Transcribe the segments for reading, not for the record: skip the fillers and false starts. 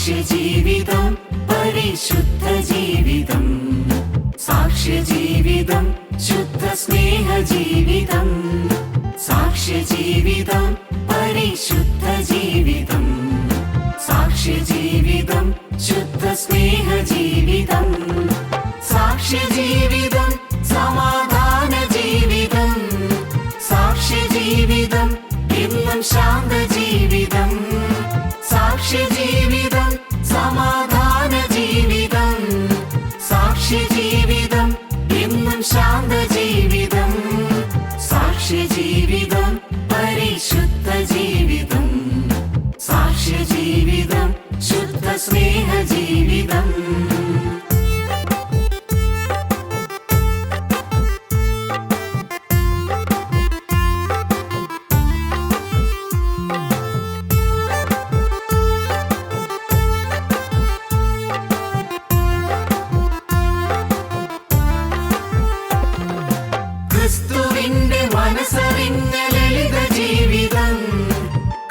സാക്ഷ്യജീവിതം പരിശുദ്ധ ജീവിതം, സാക്ഷ്യജീവിതം ശുദ്ധ സ്നേഹജീവിതം, സാക്ഷ്യജീവിതം പരിശുദ്ധ ജീവിതം, സാക്ഷ്യജീവിതം ശുദ്ധ സ്നേഹജീവിതം, സാക്ഷ്യജീവിതം സമാധാന ജീവിതം, സാക്ഷ്യജീവിതം എന്നും ശാന്ത ജീവിതം, സാക്ഷ്യജീവിതം സമാധാന ജീവിതം, സാക്ഷ്യജീവിതം എന്നും ശാന്ത ജീവിതം, സാക്ഷ്യജീവിതം പരിശുദ്ധ ജീവിതം, സാക്ഷ്യജീവിതം ശുദ്ധ സ്നേഹജീവിതം. ക്രിസ്തുവിന്റെ മനസ്സറിഞ്ഞ ലളിത ജീവിതം,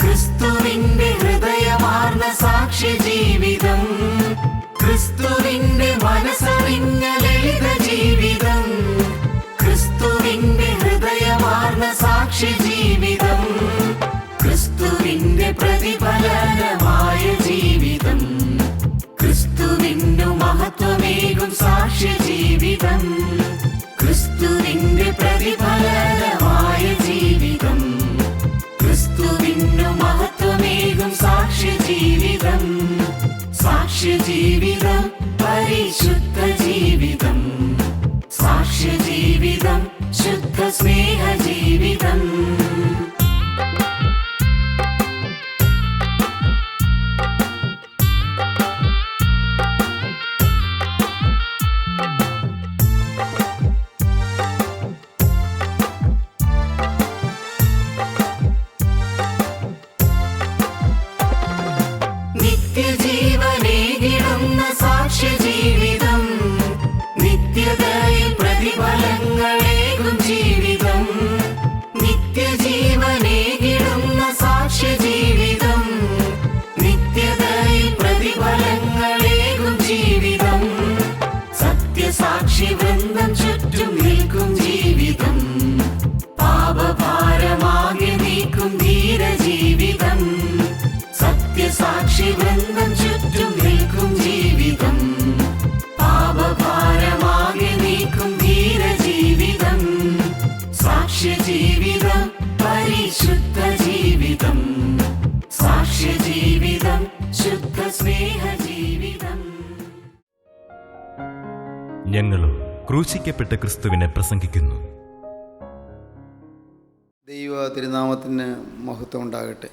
ക്രിസ്തുവിന്റെ ഹൃദയമാർന്ന സാക്ഷ്യജീവിതം, ക്രിസ്തുവിന്റെ മനസ്സറിഞ്ഞ ലളിത ജീവിതം, ക്രിസ്തുവിന്റെ ഹൃദയമാർന്ന സാക്ഷ്യജീവിതം, ക്രിസ്തുവിന്റെ പ്രതിഫലനമായ ജീവിതം, ക്രിസ്തുവിനു മഹത്വമേകും സാക്ഷ്യജീവിതം, ക്രിസ്തുവിന്റെ പ്രതിഫലനമായ ജീവിതം, ക്രിസ്തുവിനു മഹത്വമേകും സാക്ഷ്യജീവിതം, സാക്ഷ്യജീവിതം പരിശുദ്ധ ജീവിതം, സാക്ഷ്യജീവിതം ശുദ്ധ സ്നേഹജീവിതം. നിത്യജീവനേകിടുന്ന സാക്ഷ്യജീവിതം, നിത്യതയിൽ പ്രതിഫലങ്ങളേകും ജീവിതം, നിത്യജീവനേകിടുന്ന സാക്ഷ്യജീവിതം, നിത്യതയിൽ പ്രതിഫലങ്ങളേകും ജീവിതം, സത്യസാക്ഷി വൃന്ദം ചുറ്റും നിൽക്കും ജീവിതം, പാപഭാരമാകെ നീക്കും ധീരജീവിതം, സത്യസാക്ഷി വൃന്ദം ചുറ്റും നിൽക്കും ജീവിതം, പാപഭാരമാകെ നീക്കും ധീരജീവിതം, സാക്ഷ്യജീവിതം പരിശുദ്ധ ജീവിതം, സാക്ഷ്യജീവിതം ശുദ്ധ സ്നേഹജീവിതം. ഞങ്ങളും ക്രൂശിക്കപ്പെട്ട ക്രിസ്തുവിനെ പ്രസംഗിക്കുന്നു. ദൈവ തിരുനാമത്തിന് മഹത്വം ഉണ്ടാകട്ടെ.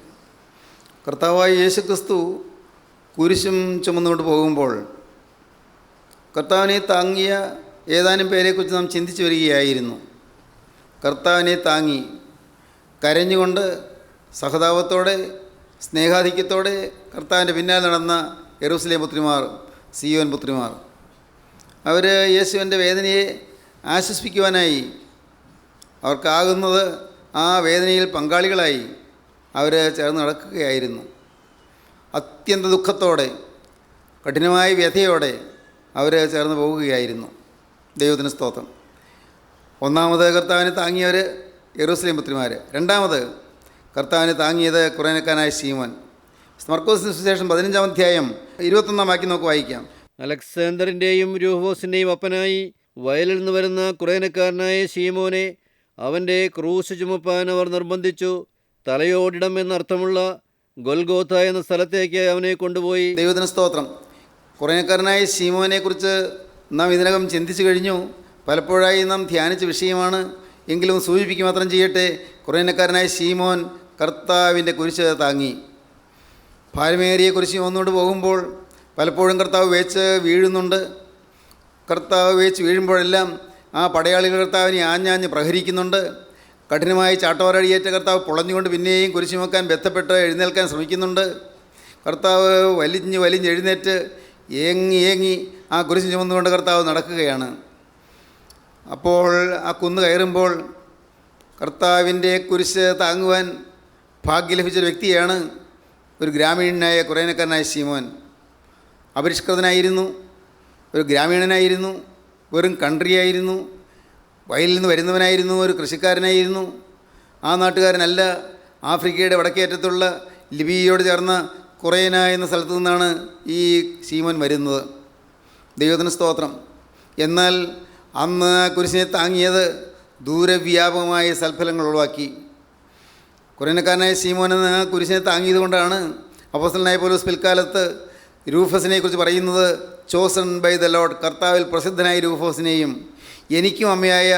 കർത്താവായ യേശുക്രിസ്തു കുരിശും ചുമന്നുകൊണ്ട് പോകുമ്പോൾ കർത്താവിനെ താങ്ങിയ ഏതാനും പേരെക്കുറിച്ച് നാം ചിന്തിച്ചു വരികയായിരുന്നു. കർത്താവിനെ താങ്ങി കരഞ്ഞുകൊണ്ട് സഹതാപത്തോടെ സ്നേഹാധിക്യത്തോടെ കർത്താവിൻ്റെ പിന്നാലെ നടന്ന യെരൂശലേം പുത്രിമാർ, സിയോൻ പുത്രിമാർ, അവർ യേശുവിൻ്റെ വേദനയെ ആശ്വസിപ്പിക്കുവാനായി അവർക്കാകുന്നത് ആ വേദനയിൽ പങ്കാളികളായി അവർ ചേർന്ന് നടക്കുകയായിരുന്നു. അത്യന്ത ദുഃഖത്തോടെ കഠിനമായ വ്യഥയോടെ അവർ ചേർന്ന് പോവുകയായിരുന്നു. ദൈവത്തിന് സ്തോത്രം. ഒന്നാമത് കർത്താവിനെ താങ്ങിയവർ യെരൂശലേം പുത്രിമാർ, രണ്ടാമത് കർത്താവിനെ താങ്ങിയത് കുറേനക്കാരനായ ശീമോൻ. മർക്കോസിന് സുവിശേഷം 15-ാം അധ്യായം 21-ാം വാക്യം നമുക്ക് വായിക്കാം. അലക്സാണ്ടറിൻ്റെയും രൂഫോസിൻ്റെയും അപ്പനായി വയലിൽ നിന്ന് വരുന്ന കുറേനക്കാരനായ ശീമോനെ അവൻ്റെ ക്രൂശ് ചുമപ്പാൻ അവർ നിർബന്ധിച്ചു. തലയോടിടം എന്നർത്ഥമുള്ള ഗൊൽഗോഥ എന്ന സ്ഥലത്തേക്ക് അവനെ കൊണ്ടുപോയി. ദൈവത്തിന് സ്തോത്രം. കുറേനക്കാരനായ ശീമോനെക്കുറിച്ച് നാം ഇതിനകം ചിന്തിച്ചു കഴിഞ്ഞു. പലപ്പോഴായി നാം ധ്യാനിച്ച വിഷയമാണ്. എങ്കിലും സൂചിപ്പിക്കുക മാത്രം ചെയ്യട്ടെ. കുറേനക്കാരനായ ശീമോൻ കർത്താവിൻ്റെ കുരിശ് താങ്ങി. ഭാരമേറിയ കുരിശ് ചുമന്നുകൊണ്ട് പോകുമ്പോൾ പലപ്പോഴും കർത്താവ് വേച്ച് വീഴുന്നുണ്ട്. കർത്താവ് വേച്ച് വീഴുമ്പോഴെല്ലാം ആ പടയാളികൾ കർത്താവിനെ ആഞ്ഞാഞ്ഞ് പ്രഹരിക്കുന്നുണ്ട്. കഠിനമായി ചാട്ടവാറടിയേറ്റ കർത്താവ് പൊളഞ്ഞുകൊണ്ട് പിന്നെയും കുരിശ് ചുമക്കാൻ ബന്ധപ്പെട്ട് എഴുന്നേൽക്കാൻ ശ്രമിക്കുന്നുണ്ട്. കർത്താവ് വലിഞ്ഞെഴുന്നേറ്റ് ഏങ്ങി ആ കുരിശ് ചുമന്നുകൊണ്ട് കർത്താവ് നടക്കുകയാണ്. അപ്പോൾ ആ കുന്ന് കയറുമ്പോൾ കർത്താവിൻ്റെ കുരിശ് താങ്ങുവാൻ ഭാഗ്യം ലഭിച്ചൊരു വ്യക്തിയാണ് ഒരു ഗ്രാമീണനായ കുറേനക്കാരനായ ശീമോൻ. അപരിഷ്കൃതനായിരുന്നു, ഒരു ഗ്രാമീണനായിരുന്നു, വെറും കൺട്രിയായിരുന്നു, വയലിൽ നിന്ന് വരുന്നവനായിരുന്നു, ഒരു കൃഷിക്കാരനായിരുന്നു. ആ നാട്ടുകാരനല്ല. ആഫ്രിക്കയുടെ വടക്കേറ്റത്തുള്ള ലിബിയയോട് ചേർന്ന കുറേന എന്ന സ്ഥലത്തു നിന്നാണ് ഈ ശീമോൻ വരുന്നത്. ദൈവത്തിന് സ്തോത്രം. എന്നാൽ അന്ന് ആ കുരിശിനെ താങ്ങിയത് ദൂരവ്യാപകമായ സൽഫലങ്ങൾ ഉളവാക്കി. കുറേനക്കാരനായ ശീമോൻ എന്ന ആ കുരിശിനെ താങ്ങിയത് കൊണ്ടാണ് അപ്പോസ്തലനായ പൗലോസ് പിൽക്കാലത്ത് രൂഫസിനെ കുറിച്ച് പറയുന്നത്, ചോസൺ ബൈ ദ ലോർഡ്, കർത്താവിൽ പ്രസിദ്ധനായ രൂഫോസിനെയും എനിക്കും അമ്മയായ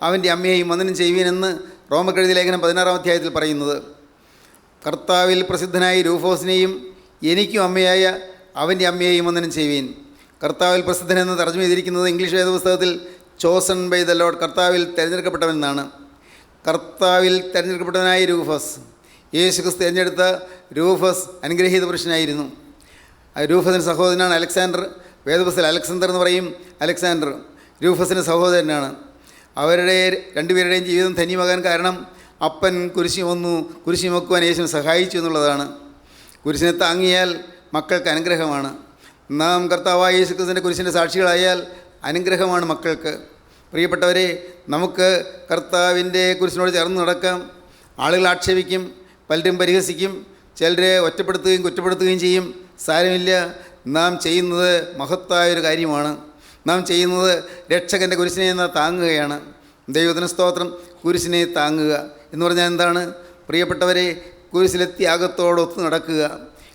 അവൻ്റെ അമ്മയെയും വന്ദനം ചെയ്യുവീനെന്ന് റോമക്കെഴുതിയ ലേഖനം 16-ാം അധ്യായത്തിൽ പറയുന്നത്. കർത്താവിൽ പ്രസിദ്ധനായ രൂഫോസിനെയും എനിക്കും അമ്മയായ അവൻ്റെ അമ്മയെയും വന്ദനം ചെയ്യുവീൻ. കർത്താവിൽ പ്രസിദ്ധനെന്ന് തർജ്ജമ ചെയ്തിരിക്കുന്നത് ഇംഗ്ലീഷ് വേദപുസ്തകത്തിൽ ചോസൺ ബൈ ദ ലോർഡ്, കർത്താവിൽ തിരഞ്ഞെടുക്കപ്പെട്ടവനെന്നാണ്. കർത്താവിൽ തിരഞ്ഞെടുക്കപ്പെട്ടവനായ രൂഫസ്, യേശു ക്രിസ്തു തിരഞ്ഞെടുത്ത രൂഫസ് അനുഗ്രഹീത പുരുഷനായിരുന്നു. രൂഫസിൻ്റെ സഹോദരനാണ് അലക്സാണ്ടർ. വേദപുസ്തകത്തിൽ അലക്സാണ്ടർ എന്ന് പറയും. അലക്സാണ്ടർ രൂഫസിൻ്റെ സഹോദരനാണ്. അവരുടെ രണ്ടുപേരുടെയും ജീവിതം ധന്യമാകാൻ കാരണം അപ്പൻ കുരിശി ചുമക്കുവാൻ യേശുവിനെ സഹായിച്ചു എന്നുള്ളതാണ്. കുരിശിനെ താങ്ങിയാൽ മക്കൾക്ക് അനുഗ്രഹമാണ്. നാം കർത്താവായ യേശു ക്രിസ്തുവിൻ്റെ കുരിശിൻ്റെ സാക്ഷികളായാൽ അനുഗ്രഹമാണ് മക്കൾക്ക്. പ്രിയപ്പെട്ടവരെ, നമുക്ക് കർത്താവിൻ്റെ കുരിശിനോട് ചേർന്ന് നടക്കാം. ആളുകൾ ആക്ഷേപിക്കും, പലരും പരിഹസിക്കും, ചിലരെ ഒറ്റപ്പെടുത്തുകയും കുറ്റപ്പെടുത്തുകയും ചെയ്യും. സാരമില്ല, നാം ചെയ്യുന്നത് മഹത്തായൊരു കാര്യമാണ്. നാം ചെയ്യുന്നത് രക്ഷകൻ്റെ കുരിശിനെ താങ്ങുകയാണ്. ദൈവത്തിന് സ്തോത്രം. കുരിശിനെ താങ്ങുക എന്ന് പറഞ്ഞാൽ എന്താണ്? പ്രിയപ്പെട്ടവരെ, കുരിശിലെ ത്യാഗത്തോടൊത്ത് നടക്കുക,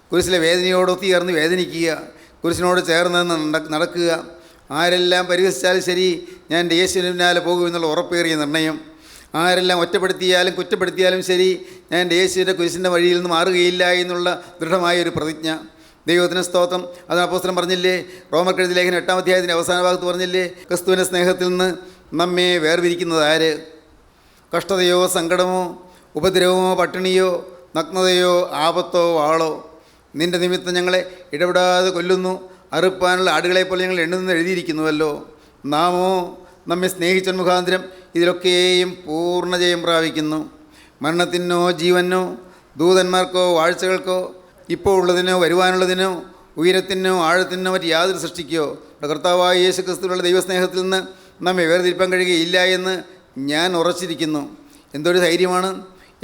കുരിശിലെ വേദനയോടൊത്ത് ചേർന്ന് വേദനിക്കുക, കുരിശിനോട് ചേർന്ന് നടക്കുക. ആരെല്ലാം പരിഹസിച്ചാലും ശരി, ഞാൻ എൻ്റെ യേശുവിന് പിന്നാലെ പോകുമെന്നുള്ള ഉറപ്പേറിയ നിർണയം. ആരെല്ലാം ഒറ്റപ്പെടുത്തിയാലും കുറ്റപ്പെടുത്തിയാലും ശരി, ഞാൻ എൻ്റെ യേശുവിൻ്റെ കുരിശിൻ്റെ വഴിയിൽ നിന്ന് മാറുകയില്ല എന്നുള്ള ദൃഢമായൊരു പ്രതിജ്ഞ. ദൈവത്തിന് സ്തോത്രം. അത് അപ്പോസ്തലൻ പറഞ്ഞില്ലേ, റോമക്കെഴുതിയ ലേഖനം 8-ാം അധ്യായത്തിൻ്റെ അവസാന ഭാഗത്ത് പറഞ്ഞില്ലേ, ക്രിസ്തുവിൻ്റെ സ്നേഹത്തിൽ നിന്ന് നമ്മെ വേർതിരിക്കുന്നത് ആര്? കഷ്ടതയോ സങ്കടമോ ഉപദ്രവമോ പട്ടിണിയോ നഗ്നതയോ ആപത്തോ വാളോ? നിൻ്റെ നിമിത്തം ഞങ്ങളെ ഇടപെടാതെ കൊല്ലുന്നു, അറുപ്പാനുള്ള ആടുകളെപ്പോലെ ഞങ്ങൾ എണ്ണുന്നെന്ന് എഴുതിയിരിക്കുന്നുവല്ലോ. നാമോ നമ്മെ സ്നേഹിച്ച മുഖാന്തരം ഇതിലൊക്കെയും പൂർണ്ണ ജയം പ്രാപിക്കുന്നു. മരണത്തിനോ ജീവനോ ദൂതന്മാർക്കോ വാഴ്ചകൾക്കോ ഇപ്പോൾ ഉള്ളതിനോ വരുവാനുള്ളതിനോ ഉയരത്തിനോ ആഴത്തിനോ മറ്റ് യാതൊരു സൃഷ്ടിക്കോ കർത്താവായ യേശു ക്രിസ്തുവിലുള്ള ദൈവസ്നേഹത്തിൽ നിന്ന് നമ്മെ വേർതിരിപ്പാൻ കഴിയുകയില്ല എന്ന് ഞാൻ ഉറച്ചിരിക്കുന്നു. എന്തൊരു ധൈര്യമാണ്!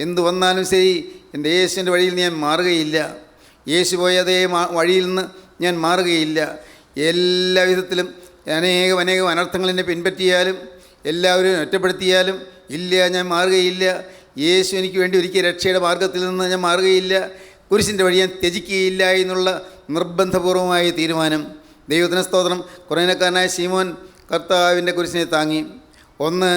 എന്തു വന്നാലും ശരി, എൻ്റെ യേശുവിൻ്റെ വഴിയിൽ ഞാൻ മാറുകയില്ല. യേശു പോയ അതേ വഴിയിൽ നിന്ന് ഞാൻ മാറുകയില്ല. എല്ലാ വിധത്തിലും അനേകം അനർത്ഥങ്ങൾ എന്നെ പിൻപറ്റിയാലും എല്ലാവരും ഒറ്റപ്പെടുത്തിയാലും ഇല്ല, ഞാൻ മാറുകയില്ല. യേശു എനിക്ക് വേണ്ടി ഒരുക്കിയ രക്ഷയുടെ മാർഗത്തിൽ നിന്ന് ഞാൻ മാറുകയില്ല. കുരിശിൻ്റെ വഴി ഞാൻ ത്യജിക്കുകയില്ല എന്നുള്ള നിർബന്ധപൂർവമായ തീരുമാനം. ദൈവത്തിന് സ്തോത്രം. കുറേനക്കാരനായ ശീമോൻ കർത്താവിൻ്റെ കുരിശിനെ താങ്ങി. 1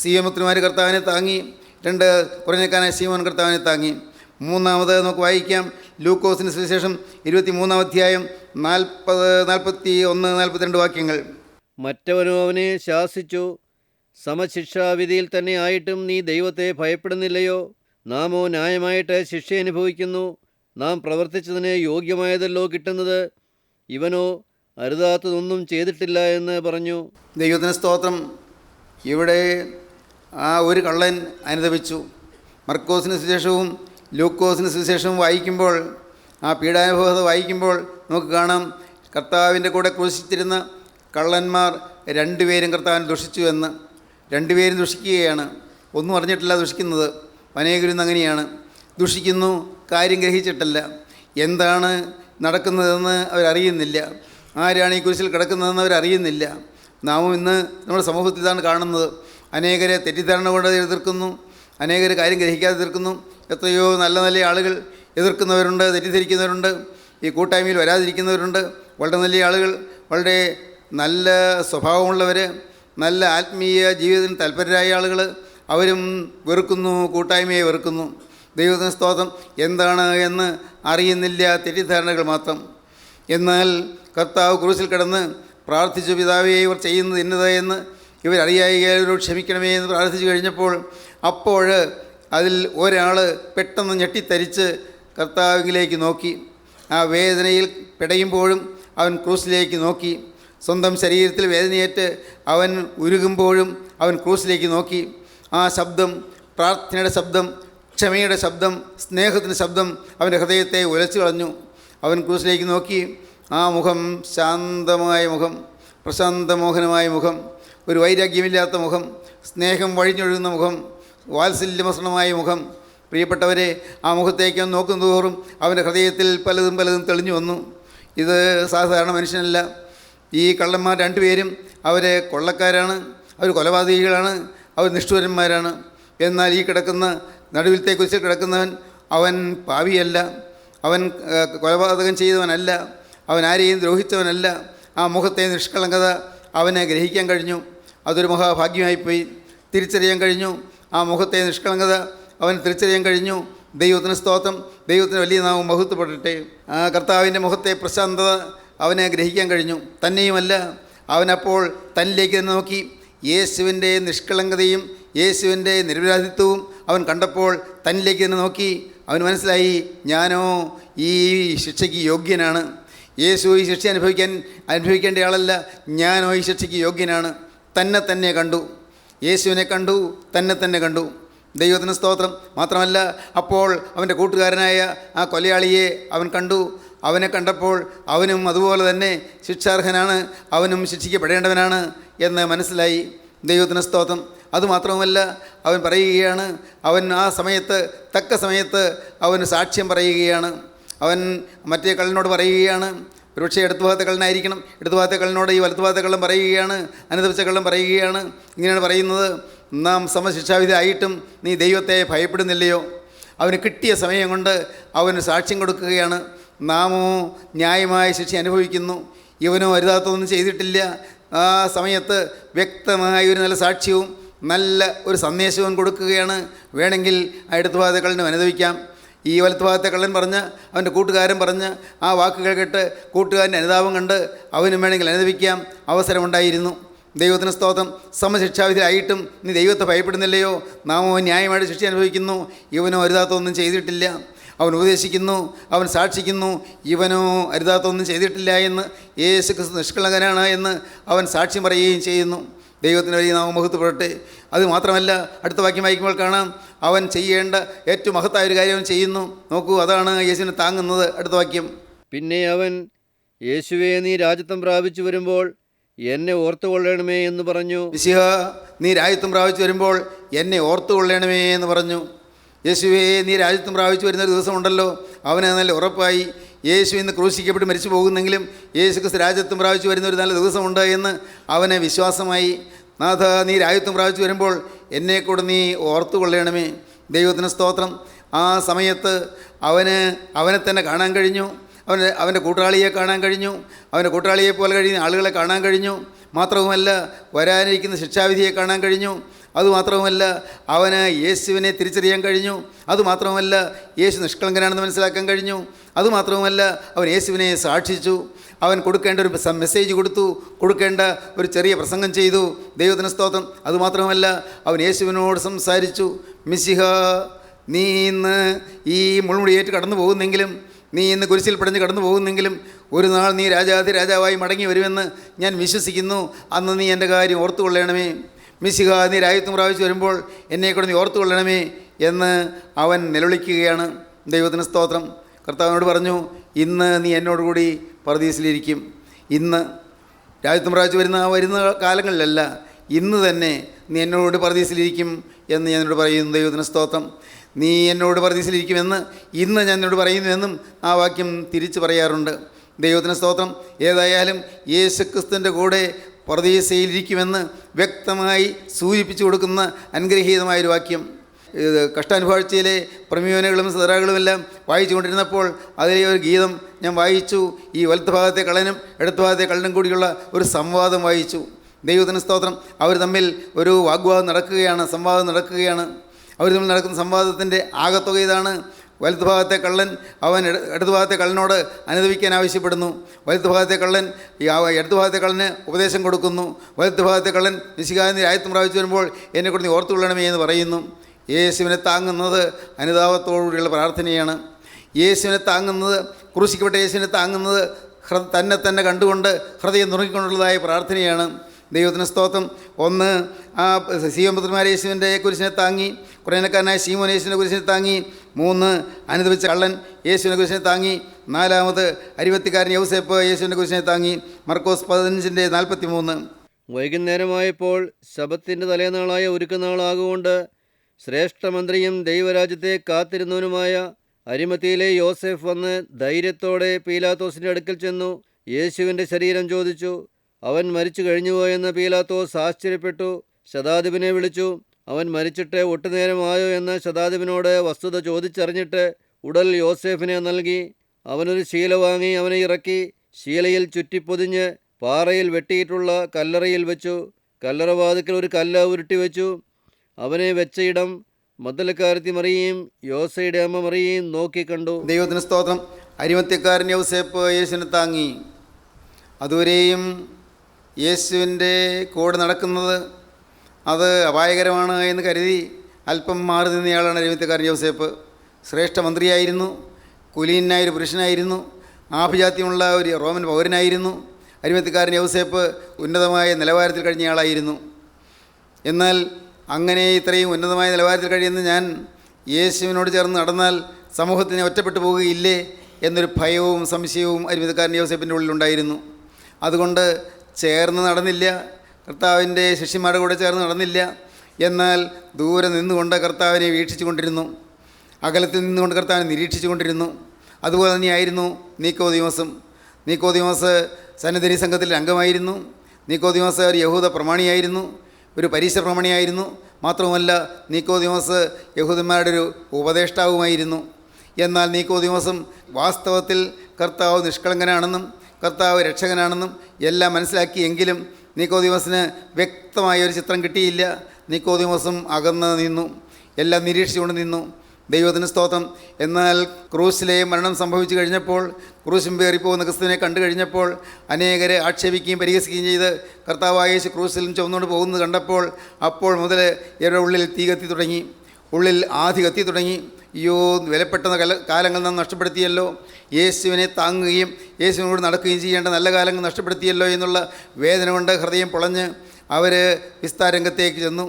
സീമോത്തിമാർ കർത്താവിനെ താങ്ങി, 2 കുറേനക്കാരനായ ശീമോൻ കർത്താവിനെ താങ്ങി. 3 നമുക്ക് വായിക്കാം. ലൂക്കോസിന് സുവിശേഷം 23-ാം അധ്യായം 40, 41, 42 വാക്യങ്ങൾ. മറ്റവനോ അവനെ ശാസിച്ചു, സമശിക്ഷാവിധിയിൽ തന്നെ ആയിട്ടും നീ ദൈവത്തെ ഭയപ്പെടുന്നില്ലയോ? നാമോ ന്യായമായിട്ട് ശിക്ഷ അനുഭവിക്കുന്നു. നാം പ്രവർത്തിച്ചതിന് യോഗ്യമായതല്ലോ കിട്ടുന്നത്. ഇവനോ അരുതാത്തതൊന്നും ചെയ്തിട്ടില്ല എന്ന് പറഞ്ഞു. ദൈവത്തിന് സ്തോത്രം. ഇവിടെ ഒരു കള്ളൻ അനുതപിച്ചു. മർക്കോസിന് സുവിശേഷവും ലൂക്കോസിന് സുവിശേഷവും വായിക്കുമ്പോൾ, ആ പീഡാനുഭവത്തെ വായിക്കുമ്പോൾ നമുക്ക് കാണാം, കർത്താവിൻ്റെ കൂടെ ക്രൂശിച്ചിരുന്ന കള്ളന്മാർ 2 പേരും കർത്താവിനെ ദുഷിച്ചു എന്ന്. 2 പേരും ദുഷിക്കുകയാണ്. ഒന്നും അറിഞ്ഞിട്ടില്ല ദുഷിക്കുന്നത്. അനേകരും അങ്ങനെയാണ്, ദുഷിക്കുന്നു, കാര്യം ഗ്രഹിച്ചിട്ടല്ല, എന്താണ് നടക്കുന്നതെന്ന് അവരറിയുന്നില്ല, ആരാണ് ഈ കുരിശിൽ കിടക്കുന്നതെന്ന് അവരറിയുന്നില്ല. നാമും ഇന്ന് നമ്മുടെ സമൂഹത്തിൽ ഇതാണ് കാണുന്നത്. അനേകരെ തെറ്റിദ്ധാരണ കൊണ്ട് എതിർക്കുന്നു, അനേകർ കാര്യം ഗ്രഹിക്കാതെ എതിർക്കുന്നു. എത്രയോ നല്ല നല്ല ആളുകൾ എതിർക്കുന്നവരുണ്ട്, തെറ്റിദ്ധരിക്കുന്നവരുണ്ട്, ഈ കൂട്ടായ്മയിൽ വരാതിരിക്കുന്നവരുണ്ട്. വളരെ നല്ല ആളുകൾ, വളരെ നല്ല സ്വഭാവമുള്ളവർ, നല്ല ആത്മീയ ജീവിതത്തിന് താല്പര്യരായ ആളുകൾ, അവരും വെറുക്കുന്നു, കൂട്ടായ്മയെ വെറുക്കുന്നു. ദൈവത്തിന് സ്തോത്രം. എന്താണ് എന്ന് അറിയുന്നില്ല, തെറ്റിദ്ധാരണകൾ മാത്രം. എന്നാൽ കർത്താവ് ക്രൂശിൽ കിടന്ന് പ്രാർത്ഥിച്ചു, പിതാവേ ഇവർ ചെയ്യുന്നത് ഇന്നത് എന്ന് ഇവരറിയായികയോട് ക്ഷമിക്കണമേ എന്ന് പ്രാർത്ഥിച്ചു കഴിഞ്ഞപ്പോൾ, അപ്പോൾ അതിൽ ഒരാൾ പെട്ടെന്ന് ഞെട്ടിത്തരിച്ച് കർത്താവിലേക്ക് നോക്കി. ആ വേദനയിൽ പിടയുമ്പോഴും അവൻ ക്രൂസിലേക്ക് നോക്കി. സ്വന്തം ശരീരത്തിൽ വേദനയേറ്റ് അവൻ ഉരുകുമ്പോഴും അവൻ ക്രൂസിലേക്ക് നോക്കി. ആ ശബ്ദം, പ്രാർത്ഥനയുടെ ശബ്ദം, ക്ഷമയുടെ ശബ്ദം, സ്നേഹത്തിൻ്റെ ശബ്ദം അവൻ്റെ ഹൃദയത്തെ ഉലച്ചു കളഞ്ഞു. അവൻ ക്രൂസിലേക്ക് നോക്കി. ആ മുഖം ശാന്തമായ മുഖം, പ്രശാന്തമോഹനമായ മുഖം, ഒരു വൈരാഗ്യമില്ലാത്ത മുഖം, സ്നേഹം വഴിഞ്ഞൊഴുകുന്ന മുഖം, വാത്സല്യമസൃണമായ മുഖം. പ്രിയപ്പെട്ടവരെ, ആ മുഖത്തേക്ക് നോക്കുന്നതോറും അവൻ്റെ ഹൃദയത്തിൽ പലതും തെളിഞ്ഞു വന്നു. ഇത് സാധാരണ മനുഷ്യനല്ല. ഈ കള്ളന്മാർ രണ്ടുപേരും അവർ കൊള്ളക്കാരാണ്, അവർ കൊലപാതകികളാണ്, അവർ നിഷ്ഠൂരന്മാരാണ്. എന്നാൽ ഈ കിടക്കുന്ന നടുവിലത്തെ കുരിശിൽ കിടക്കുന്നവൻ അവൻ പാപിയല്ല, അവൻ കൊലപാതകം ചെയ്തവനല്ല, അവൻ ആരെയും ദ്രോഹിച്ചവനല്ല. ആ മുഖത്തെ നിഷ്കളങ്കത അവനെ ഗ്രഹിക്കാൻ കഴിഞ്ഞു. അതൊരു മഹാഭാഗ്യമായിപ്പോയി. തിരിച്ചറിയാൻ കഴിഞ്ഞു. ആ മുഖത്തെ നിഷ്കളങ്കത അവൻ തിരിച്ചറിയാൻ കഴിഞ്ഞു. ദൈവത്തിന് സ്തോത്രം, ദൈവത്തിന് വലിയ നാമം മഹത്വപ്പെടട്ടെ. ആ കർത്താവിൻ്റെ മുഖത്തെ പ്രശാന്തത അവനെ ഗ്രഹിക്കാൻ കഴിഞ്ഞു. തന്നെയുമല്ല, അവനപ്പോൾ തന്നിലേക്ക് തന്നെ നോക്കി. യേശുവിൻ്റെ നിഷ്കളങ്കതയും യേശുവിൻ്റെ നിരപരാധിത്വവും അവൻ കണ്ടപ്പോൾ തന്നിലേക്ക് തന്നെ നോക്കി. അവന് മനസ്സിലായി, ഞാനോ ഈ ശിക്ഷയ്ക്ക് യോഗ്യനാണ്. യേശു ഈ ശിക്ഷ അനുഭവിക്കേണ്ട ആളല്ല, ഞാനോ ഈ ശിക്ഷയ്ക്ക് യോഗ്യനാണ്. തന്നെ കണ്ടു, യേശുവിനെ കണ്ടു, തന്നെ കണ്ടു. ദൈവത്തിന് സ്തോത്രം. മാത്രമല്ല, അപ്പോൾ അവൻ്റെ കൂട്ടുകാരനായ ആ കൊലയാളിയെ അവൻ കണ്ടു. അവനെ കണ്ടപ്പോൾ അവനും അതുപോലെ തന്നെ ശിക്ഷാർഹനാണ്, അവനും ശിക്ഷിക്കപ്പെടേണ്ടവനാണ് എന്ന് മനസ്സിലായി. ദൈവത്തിന് സ്തോത്രം. അതുമാത്രവുമല്ല, അവൻ പറയുകയാണ്, അവൻ ആ സമയത്ത് തക്ക സമയത്ത് അവന് സാക്ഷ്യം പറയുകയാണ്. അവൻ മറ്റേ കള്ളനോട് പറയുകയാണ്, ഒരുപക്ഷെ ഇടത്തുഭാഗത്തെ കള്ളനായിരിക്കണം, ഇടത്തുഭാഗത്തെ കള്ളനോട് ഈ വലത്തുഭാഗത്തെ കള്ളൻ പറയുകയാണ്, അനുദപിച്ച കള്ളൻ പറയുകയാണ്. ഇങ്ങനെയാണ് പറയുന്നത്, നാം സമശിക്ഷാവിധി ആയിട്ടും നീ ദൈവത്തെ ഭയപ്പെടുന്നില്ലയോ? അവന് കിട്ടിയ സമയം കൊണ്ട് അവന് സാക്ഷ്യം കൊടുക്കുകയാണ്. നാമോ ന്യായമായ ശിക്ഷ അനുഭവിക്കുന്നു, ഇവനോ അരുതാത്തതൊന്നും ചെയ്തിട്ടില്ല. ആ സമയത്ത് വ്യക്തമായ ഒരു നല്ല സാക്ഷ്യവും നല്ല ഒരു സന്ദേശവും കൊടുക്കുകയാണ്. വേണമെങ്കിൽ ആ ഇടത്തുഭാഗത്തെ കള്ളനും അനുദപിക്കാം. ഈ വലത്തുഭാഗത്തെ കള്ളൻ പറഞ്ഞ് അവൻ്റെ കൂട്ടുകാരൻ പറഞ്ഞ് ആ വാക്കുകൾ കേട്ട് കൂട്ടുകാരൻ്റെ അനുതാപം കണ്ട് അവനും വേണമെങ്കിൽ അനുദപിക്കാം അവസരമുണ്ടായിരുന്നു. ദൈവത്തിന് സ്തോത്രം. സമശിക്ഷാവിധിയായിട്ടും നീ ദൈവത്തെ ഭയപ്പെടുന്നില്ലയോ? നാമോ ന്യായമായിട്ട് ശിക്ഷ അനുഭവിക്കുന്നു, ഇവനോ അരുതാത്തൊന്നും ചെയ്തിട്ടില്ല. അവൻ ഉപദേശിക്കുന്നു, അവൻ സാക്ഷിക്കുന്നു, ഇവനോ അരുതാത്തൊന്നും ചെയ്തിട്ടില്ല എന്ന്, യേശു ക്രിസ്തു നിഷ്കളങ്കനാണ് എന്ന് അവൻ സാക്ഷ്യം പറയുകയും ചെയ്യുന്നു. ദൈവത്തിന് വലിയ നാമം മഹത്വപ്പെടട്ടെ. അതുമാത്രമല്ല, അടുത്ത വാക്യം വായിക്കുമ്പോൾ കാണാം, അവൻ ചെയ്യേണ്ട ഏറ്റവും മഹത്തായ ഒരു കാര്യം അവൻ ചെയ്യുന്നു. നോക്കൂ, അതാണ് യേശുവിനെ താങ്ങുന്നത്. അടുത്ത വാക്യം, പിന്നെ അവൻ, യേശുവേ, നീ രാജ്യത്വം പ്രാപിച്ചു വരുമ്പോൾ എന്നെ ഓർത്തുകൊള്ളണമേ എന്ന് പറഞ്ഞു. മിശിഹ, നീ രാജ്യത്വം പ്രാപിച്ചു വരുമ്പോൾ എന്നെ ഓർത്തുകൊള്ളണമേ എന്ന് പറഞ്ഞു. യേശുവേ, നീ രാജ്യത്വം പ്രാപിച്ചു വരുന്നൊരു ദിവസമുണ്ടല്ലോ. അവന് നല്ല ഉറപ്പായി. യേശു ഇന്ന് ക്രൂശിക്കപ്പെട്ട് മരിച്ചു പോകുന്നെങ്കിലും യേശു ക്രിസ്തു രാജ്യത്വം പ്രാപിച്ചു വരുന്നൊരു നല്ല ദിവസമുണ്ട് എന്ന് അവന് വിശ്വാസമായി. നാഥ, നീ രാജ്യത്വം പ്രാപിച്ചു വരുമ്പോൾ എന്നെ കൂടെ നീ ഓർത്തുകൊള്ളണമേ. ദൈവത്തിന് സ്തോത്രം. ആ സമയത്ത് അവനെ തന്നെ കാണാൻ കഴിഞ്ഞു. അവൻ്റെ കൂട്ടാളിയെ കാണാൻ കഴിഞ്ഞു. അവൻ്റെ കൂട്ടാളിയെ പോലെ കഴിയുന്ന ആളുകളെ കാണാൻ കഴിഞ്ഞു. മാത്രവുമല്ല, വരാനിരിക്കുന്ന ശിക്ഷാവിധിയെ കാണാൻ കഴിഞ്ഞു. അതുമാത്രവുമല്ല, അവന് യേശുവിനെ തിരിച്ചറിയാൻ കഴിഞ്ഞു. അതുമാത്രവുമല്ല, യേശു നിഷ്കളങ്കനാണെന്ന് മനസ്സിലാക്കാൻ കഴിഞ്ഞു. അതുമാത്രവുമല്ല, അവൻ യേശുവിനെ സാക്ഷിച്ചു. അവൻ കൊടുക്കേണ്ട ഒരു മെസ്സേജ് കൊടുക്കേണ്ട ഒരു ചെറിയ പ്രസംഗം ചെയ്തു. ദൈവത്തിന് സ്തോത്രം. അതുമാത്രമല്ല, അവൻ യേശുവിനോട് സംസാരിച്ചു. മിശിഹ, നീ ഇന്ന് ഈ മുൾമുടിയേറ്റ് കടന്നു പോകുന്നെങ്കിലും, നീ ഇന്ന് കുരിശിൽ പടഞ്ഞ് കടന്നു പോകുന്നെങ്കിലും, ഒരു നാൾ നീ രാജാവായി മടങ്ങി വരുമെന്ന് ഞാൻ വിശ്വസിക്കുന്നു. അന്ന് നീ എൻ്റെ കാര്യം ഓർത്തുകൊള്ളണമേ. മിശിഹ, നീ രാജ്യത്വം പ്രാപിച്ചു വരുമ്പോൾ എന്നെക്കൂടെ നീ ഓർത്തുകൊള്ളണമേ എന്ന് അവൻ നിലവിളിക്കുകയാണ്. ദൈവത്തിന് സ്തോത്രം. കർത്താവിനോട് പറഞ്ഞു, ഇന്ന് നീ എന്നോടുകൂടി പറുദീസിലിരിക്കും. ഇന്ന് രാജ്യത്വം പ്രാപിച്ചു വരുന്ന കാലങ്ങളിലല്ല, ഇന്ന് തന്നെ നീ എന്നോട് പറുദീസിലിരിക്കും എന്ന് ഞാൻ എന്നോട് പറയുന്നു. ദൈവത്തിന് സ്തോത്രം. നീ എന്നോട് പറുദീസിലിരിക്കുമെന്ന് ഇന്ന് ഞാൻ എന്നോട് പറയുന്നുവെന്നും ആ വാക്യം തിരിച്ചു പറയാറുണ്ട്. ദൈവത്തിന് സ്തോത്രം. ഏതായാലും യേശുക്രിസ്തുവിൻ്റെ കൂടെ പറുദീസയിലിരിക്കുമെന്ന് വ്യക്തമായി സൂചിപ്പിച്ചു കൊടുക്കുന്ന അനുഗ്രഹീതമായൊരു വാക്യം. ഇത് കഷ്ടാനുഭവാഴ്ചയിലെ പ്രമേയനകളും സദറാകളും എല്ലാം വായിച്ചു കൊണ്ടിരുന്നപ്പോൾ അതിലെ ഒരു ഗീതം ഞാൻ വായിച്ചു. ഈ വലത്ത് ഭാഗത്തെ കള്ളനും ഇടത്ത് ഭാഗത്തെ കള്ളനും കൂടിയുള്ള ഒരു സംവാദം വായിച്ചു. ദൈവത്തിന് സ്തോത്രം. അവർ തമ്മിൽ ഒരു വാഗ്വാദം നടക്കുകയാണ്, സംവാദം നടക്കുകയാണ്. അവർ തമ്മിൽ നടക്കുന്ന സംവാദത്തിൻ്റെ ആകത്തുക ഇതാണ്. വലത്ത് ഭാഗത്തെ കള്ളൻ അവൻ ഇടതു ഭാഗത്തെ കള്ളനോട് അനുദപിക്കാൻ ആവശ്യപ്പെടുന്നു. വലത്ത് ഭാഗത്തെ കള്ളൻ ഇടതു ഭാഗത്തെ കള്ളന് ഉപദേശം കൊടുക്കുന്നു. വലത്ത് ഭാഗത്തെ കള്ളൻ മിശിഹായെ രാജ്യത്വം പ്രാപിച്ചു വരുമ്പോൾ എന്നെക്കൊണ്ട് നീ ഓർത്തുകൊള്ളണമേ എന്ന് പറയുന്നു. യേശുവിനെ താങ്ങുന്നത് അനുതാപത്തോടുകൂടിയുള്ള പ്രാർത്ഥനയാണ്. യേശുവിനെ താങ്ങുന്നത്, ക്രൂശിക്കപ്പെട്ട യേശുവിനെ താങ്ങുന്നത് തന്നെ കണ്ടുകൊണ്ട് ഹൃദയം നുറുങ്ങിക്കൊണ്ടുള്ളതായ പ്രാർത്ഥനയാണ്. ദൈവത്തിന് സ്തോത്രം. ഒന്ന്, ആ ശീമോൻ യേശുവിൻ്റെ കുരിശിനെ താങ്ങി, കുറേനക്കാരനായ ശീമോൻ യേശുവിൻ്റെ കുരിശിനെ താങ്ങി. മൂന്ന്, അനുദപിച്ച കള്ളൻ യേശുവിൻ്റെ കുരിശിനെ താങ്ങി. നാലാമത് അരിമത്തിക്കാരൻ യൗസേപ്പ് യേശുവിൻ്റെ കുരിശിനെ താങ്ങി. മർക്കോസ് 15:43. വൈകുന്നേരമായപ്പോൾ ശബത്തിൻ്റെ തലേനാളായ ഒരുക്കനാളാകൊണ്ട് ശ്രേഷ്ഠമന്ത്രിയും ദൈവരാജ്യത്തെ കാത്തിരുന്നവനുമായ അരിമത്തിയിലെ യോസെഫ് വന്ന് ധൈര്യത്തോടെ പീലാത്തോസിൻ്റെ അടുക്കൽ ചെന്നു യേശുവിൻ്റെ ശരീരം ചോദിച്ചു. അവൻ മരിച്ചു കഴിഞ്ഞുപോയെന്ന് പീലാത്തോസ് ആശ്ചര്യപ്പെട്ടു. ശതാധിപനെ വിളിച്ചു. അവൻ മരിച്ചിട്ട് ഒട്ടുനേരമായോ എന്ന് ശതാധിപനോട് വസ്തുത ചോദിച്ചറിഞ്ഞിട്ട് ഉടൽ യോസേഫിനെ നൽകി. അവനൊരു ശീല വാങ്ങി അവനെ ഇറക്കി ശീലയിൽ ചുറ്റിപ്പൊതിഞ്ഞ് പാറയിൽ വെട്ടിയിട്ടുള്ള കല്ലറയിൽ വെച്ചു. കല്ലറവാതിക്കൽ ഒരു കല്ല് ഉരുട്ടി വെച്ചു. അവനെ വെച്ച ഇടം മദ്ദലക്കാരത്തി മറിയയും യോസയുടെ അമ്മ മറിയയും നോക്കിക്കണ്ടു. ദൈവത്തിന് സ്തോത്രം. അരിമത്യക്കാരൻ യൗസേപ്പ് യേശുവിനെ താങ്ങി. അതുവരെയും യേശുവിൻ്റെ കൂടെ നടക്കുന്നത് അത് അപായകരമാണ് എന്ന് കരുതി അല്പം മാറി നിന്നയാളാണ് അരിമത്യക്കാരൻ യൗസേപ്പ്. ശ്രേഷ്ഠ മന്ത്രിയായിരുന്നു, കുലീനായൊരു പുരുഷനായിരുന്നു, ആഭിജാത്യമുള്ള ഒരു റോമൻ പൗരനായിരുന്നു. അരിമത്യക്കാരൻ യൗസേപ്പ് ഉന്നതമായ നിലവാരത്തിൽ കഴിഞ്ഞയാളായിരുന്നു. എന്നാൽ അങ്ങനെ ഇത്രയും ഉന്നതമായ നിലവാരത്തിൽ കഴിയുന്ന ഞാൻ യേശുവിനോട് ചേർന്ന് നടന്നാൽ സമൂഹത്തിന് ഒറ്റപ്പെട്ടു പോകുകയില്ലേ എന്നൊരു ഭയവും സംശയവും അരിമത്യക്കാരൻ യൗസേപ്പിൻ്റെ ഉള്ളിലുണ്ടായിരുന്നു. അതുകൊണ്ട് ചേർന്ന് നടന്നില്ല, കർത്താവിൻ്റെ ശിഷ്യന്മാരുടെ കൂടെ ചേർന്ന് നടന്നില്ല. എന്നാൽ ദൂരെ നിന്നുകൊണ്ട് കർത്താവിനെ വീക്ഷിച്ചു കൊണ്ടിരുന്നു, അകലത്തിൽ നിന്നുകൊണ്ട് കർത്താവിനെ നിരീക്ഷിച്ചു കൊണ്ടിരുന്നു. അതുപോലെ തന്നെയായിരുന്നു നീക്കോദിമോസും. നീക്കോദിമോസ് സന്നിധി സംഘത്തിൽ അംഗമായിരുന്നു. നീക്കോദിമോസ് ഒരു യഹൂദ പ്രമാണിയായിരുന്നു, ഒരു പരീശ പ്രമാണിയായിരുന്നു. മാത്രവുമല്ല നീക്കോദിമോസ് യഹൂദന്മാരുടെ ഒരു ഉപദേഷ്ടാവുമായിരുന്നു. എന്നാൽ നീക്കോദിമോസും വാസ്തവത്തിൽ കർത്താവ് നിഷ്കളങ്കനാണെന്നും കർത്താവ് രക്ഷകനാണെന്നും എല്ലാം മനസ്സിലാക്കിയെങ്കിലും നീക്കോദിമോസിന് വ്യക്തമായ ഒരു ചിത്രം കിട്ടിയില്ല. നീക്കോദിമോസും അകന്ന് നിന്നു, എല്ലാം നിരീക്ഷിച്ചുകൊണ്ട് നിന്നു. ദൈവത്തിന് സ്തോത്രം. എന്നാൽ ക്രൂശിലെ മരണം സംഭവിച്ചു കഴിഞ്ഞപ്പോൾ, ക്രൂശും പേറിപ്പോകുന്ന ക്രിസ്തുവിനെ കണ്ടു കഴിഞ്ഞപ്പോൾ അനേകരെ ആക്ഷേപിക്കുകയും പരിഹസിക്കുകയും ചെയ്ത് കർത്താവായ യേശു ക്രൂശിലും ചുമന്നുകൊണ്ട് പോകുന്നത് കണ്ടപ്പോൾ അപ്പോൾ മുതൽ ഇവരുടെ ഉള്ളിൽ തീ കത്തി തുടങ്ങി, ഉള്ളിൽ ആധി കത്തി തുടങ്ങി. അയ്യോ, വിലപ്പെട്ട കാലങ്ങൾ നാം നഷ്ടപ്പെടുത്തിയല്ലോ, യേശുവിനെ താങ്ങുകയും യേശുവിനോട് നടക്കുകയും ചെയ്യേണ്ട നല്ല കാലങ്ങൾ നഷ്ടപ്പെടുത്തിയല്ലോ എന്നുള്ള വേദന കൊണ്ട് ഹൃദയം പൊളഞ്ഞ് അവർ വിസ്താരരംഗത്തേക്ക് ചെന്നു.